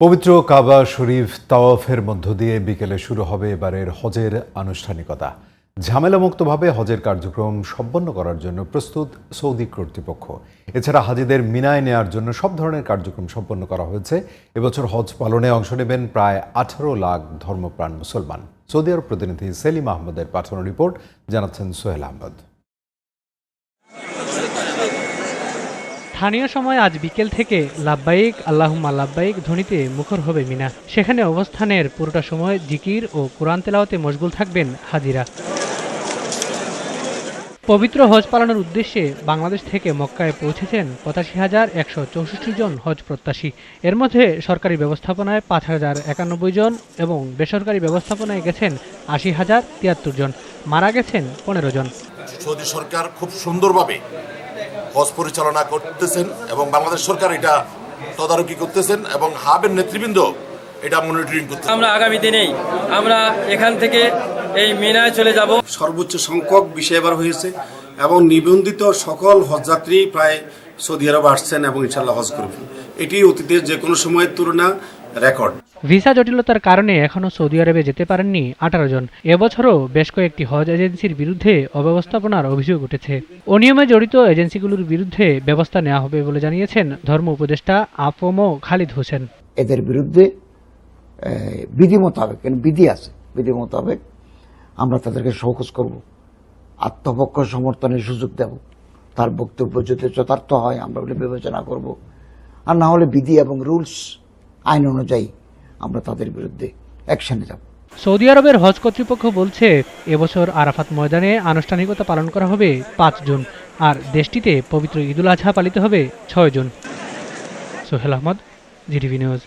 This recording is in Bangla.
পবিত্র কাবা শরীফ তাওয়াফের মধ্য দিয়ে বিকেলে শুরু হবে এবারের হজের আনুষ্ঠানিকতা। ঝামেলামুক্তভাবে হজের কার্যক্রম সম্পন্ন করার জন্য প্রস্তুত সৌদি কর্তৃপক্ষ। এছাড়া হাজিদের মিনায় নেয়ার জন্য সব ধরনের কার্যক্রম সম্পন্ন করা হয়েছে। এবছর হজ পালনে অংশ নেবেন প্রায় 18 লাখ ধর্মপ্রাণ মুসলমান। সৌদি আরব প্রতিনিধি সেলিম আহমদের পাঠানো রিপোর্ট জানাচ্ছেন সোহেল আহমদ। স্থানীয় সময় আজ বিকেল থেকে লাব্বাইক আল্লাহুম্মা লাব্বাইক ধ্বনিতে মুখর হবে মিনা। সেখানে অবস্থানের পুরোটা সময় জিকির ও কুরআন তেলাওয়াতে মশগুল থাকবেন হাজিরা। পবিত্র হজ পালনের উদ্দেশ্যে বাংলাদেশ থেকে মক্কায় পৌঁছেছেন ৮৫,১৬৪ জন হজ প্রত্যাশী। এর মধ্যে সরকারি ব্যবস্থাপনায় ৫,০৯১ জন এবং বেসরকারি ব্যবস্থাপনায় গেছেন ৮০,০৭৩ জন। মারা গেছেন ১৫ জন। সৌদি সরকার খুব সুন্দরভাবে হজ পরিচালনা করতেছেন এবং বাংলাদেশ সরকার এটা তদারকি করতেছেন এবং হাবের নেতৃবৃন্দ এটা মনিটরিং করতেছেন। আমরা আগামী দিনেই আমরা এখান থেকে এই মিনায় চলে যাব। সর্বোচ্চ সংখ্যক বিষয় এবার হয়েছে এবং নিবন্ধিত সকল হজযাত্রী প্রায় সৌদি আরব আসছেন এবং ইনশাআল্লাহ হজ করবেন। এটি অতীতের যে কোনো সময়ের তুলনা রেকর্ড। ভিসা জটিলতার কারণে এখনও সৌদি আরবে যেতে পারেননি 18 জন। এবছরও বেশ কয়েকটি হজ এজেন্সির বিরুদ্ধে অব্যবস্থাপনার অভিযোগ উঠেছে। অনিয়মে জড়িত এজেন্সিগুলোর বিরুদ্ধে ব্যবস্থা নেওয়া হবে বলে জানিয়েছেন ধর্ম উপদেষ্টা আফম খালিদ হোসেন। এদের বিরুদ্ধে বিধি মোতাবেক, বিধি আছে, বিধি মোতাবেক আমরা তাদেরকে শোকজ করব, আত্মপক্ষ সমর্থনের সুযোগ দেব। তার বক্তব্য যদি যথার্থ হয় আমরা বলে বিবেচনা করব, আর না হলে বিধি এবং রুলস আইন অনুযায়ী আমরা তাদের বিরুদ্ধে অ্যাকশনে যাব। সৌদি আরবের হজ কর্তৃপক্ষ বলছে এবছর আরাফাত ময়দানে আনুষ্ঠানিকতা পালন করা হবে 5 জুন, আর দেশটিতে পবিত্র ঈদুল আজহা পালিত হবে 6 June. Sohel Ahmed, GTV news.